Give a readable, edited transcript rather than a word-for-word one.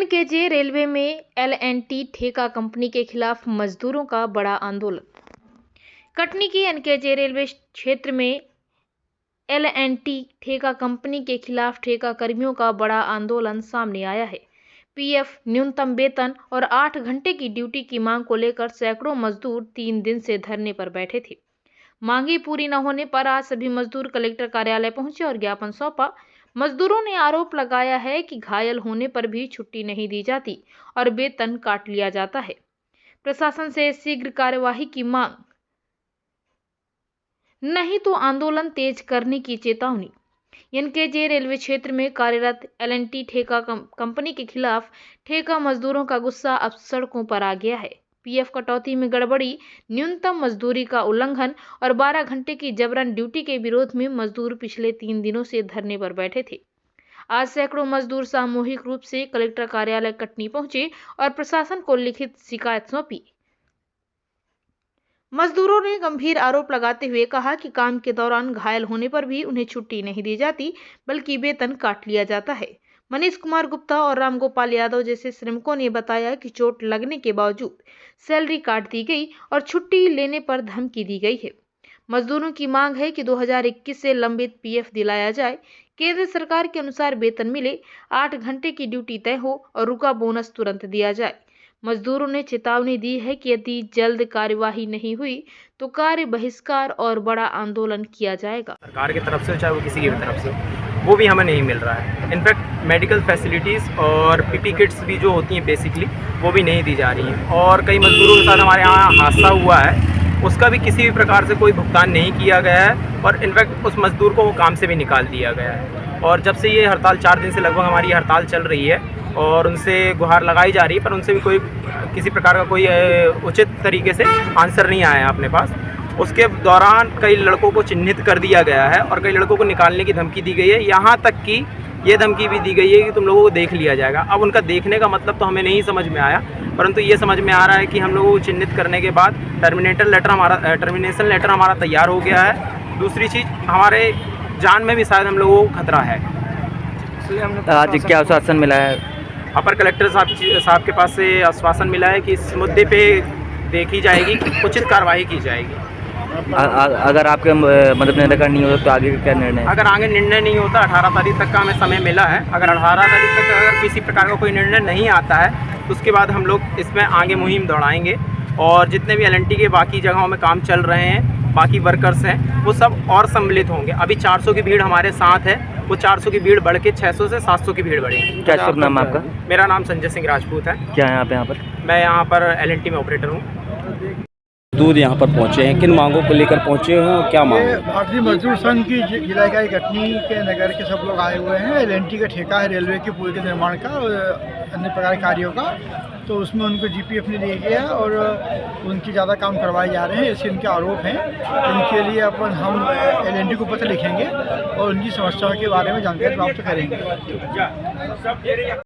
NKJ railway में L&T ठेका company के खिलाफ मजदूरों का बड़ा आंदोलन। कटनी की एनकेजे रेलवे क्षेत्र में एल&टी ठेका कंपनी के खिलाफ ठेका कर्मियों का बड़ा आंदोलन सामने आया है। पीएफ, न्यूनतम वेतन और 8 घंटे की ड्यूटी की मांग को लेकर सैकड़ों मजदूर 3 दिन से धरने पर बैठे थे। मांगी पूरी न होने पर आज सभी मजदूर कलेक्टर कार्यालय पहुंचे और ज्ञापन सौंपा। मजदूरों ने आरोप लगाया है कि घायल होने पर भी छुट्टी नहीं दी जाती और वेतन काट लिया जाता है। प्रशासन से शीघ्र कार्यवाही की मांग, नहीं तो आंदोलन तेज करने की चेतावनी। एनकेजे रेलवे क्षेत्र में कार्यरत एल&टी ठेका कंपनी के खिलाफ ठेका मजदूरों का गुस्सा अब सड़कों पर आ गया है। पीएफ कटौती में गड़बड़ी, न्यूनतम मजदूरी का उल्लंघन और 12 घंटे की जबरन ड्यूटी के विरोध में मजदूर पिछले 3 दिनों से धरने पर बैठे थे। आज सैकड़ों मजदूर सामूहिक रूप से कलेक्टर कार्यालय कटनी पहुंचे और प्रशासन को लिखित शिकायत सौंपी। मजदूरों ने गंभीर आरोप लगाते हुए कहा कि काम के दौरान घायल होने पर भी उन्हें छुट्टी नहीं दी जाती, बल्कि वेतन काट लिया जाता है। मनीष कुमार गुप्ता और रामगोपाल यादव जैसे श्रमिकों ने बताया कि चोट लगने के बावजूद सैलरी काट दी गई और छुट्टी लेने पर धमकी दी गई है। मजदूरों की मांग है कि 2021 से लंबित पीएफ दिलाया जाए, केंद्र सरकार के अनुसार वेतन मिले, 8 घंटे की ड्यूटी तय हो और रुका बोनस तुरंत दिया जाए। मजदूरों ने चेतावनी दी है कि यदि जल्द कार्यवाही नहीं हुई तो कार्य बहिष्कार और बड़ा आंदोलन किया जाएगा। सरकार की तरफ से चाहे वो किसी की भी तरफ से, वो भी हमें नहीं मिल रहा है। इनफैक्ट मेडिकल फैसिलिटीज़ और पीपी किट्स भी जो होती हैं बेसिकली, वो भी नहीं दी जा रही हैं। और कई मजदूरों के साथ हमारे यहाँ हादसा हुआ है, उसका भी किसी भी प्रकार से कोई भुगतान नहीं किया गया है और इनफैक्ट उस मजदूर को वो काम से भी निकाल दिया गया है। और जब से ये हड़ताल 4 दिन से लगभग हमारी हड़ताल चल रही है और उनसे गुहार लगाई जा रही है, पर उनसे भी कोई किसी प्रकार का कोई उचित तरीके से आंसर नहीं आया है अपने पास। उसके दौरान कई लड़कों को चिन्हित कर दिया गया है और कई लड़कों को निकालने की धमकी दी गई है। यहाँ तक कि ये धमकी भी दी गई है कि तुम लोगों को देख लिया जाएगा। अब उनका देखने का मतलब तो हमें नहीं समझ में आया, परंतु ये समझ में आ रहा है कि हम लोगों को चिन्हित करने के बाद टर्मिनेशन लेटर हमारा तैयार हो गया है। दूसरी चीज़, हमारे जान में भी शायद हम लोगों को खतरा है। आज क्या आश्वासन मिला है? अपर कलेक्टर साहब के पास से आश्वासन मिला है कि इस मुद्दे पे देखी जाएगी, उचित कार्रवाई की जाएगी। अगर आपके मतलब निर्णय नहीं होता तो आगे का क्या निर्णय? अगर आगे निर्णय नहीं होता, 18 तारीख तक का हमें समय मिला है। अगर 18 तारीख तक अगर किसी प्रकार का कोई निर्णय नहीं आता है तो उसके बाद हम लोग इसमें आगे मुहिम दौड़ाएंगे और जितने भी एल&टी के बाकी जगहों में काम चल रहे हैं, बाकी वर्कर्स हैं, वो सब और सम्मिलित होंगे। अभी 400 की भीड़ हमारे साथ है, वो 400 की भीड़ बढ़ के 600 से 700 की भीड़ बढ़ेगी। क्या शुभ नाम आपका? मेरा नाम संजय सिंह राजपूत है। क्या है आप यहाँ पर? मैं यहाँ पर एल&टी में ऑपरेटर हूँ। मजदूर यहाँ पर पहुँचे हैं, किन मांगों को लेकर पहुँचे हैं और क्या मांग? भारतीय मजदूर संघ की जिला इकाई कटनी के नगर के सब लोग आए हुए हैं। एल&टी का ठेका है रेलवे के पुल के निर्माण का और अन्य प्रकार के कार्यों का, तो उसमें उनको जीपीएफ नहीं दिया गया और उनकी ज़्यादा काम करवाए जा रहे हैं, ऐसे इनके आरोप हैं। इनके लिए हम एल&टी को पत्र लिखेंगे और उनकी समस्याओं के बारे में जानकारी प्राप्त करेंगे।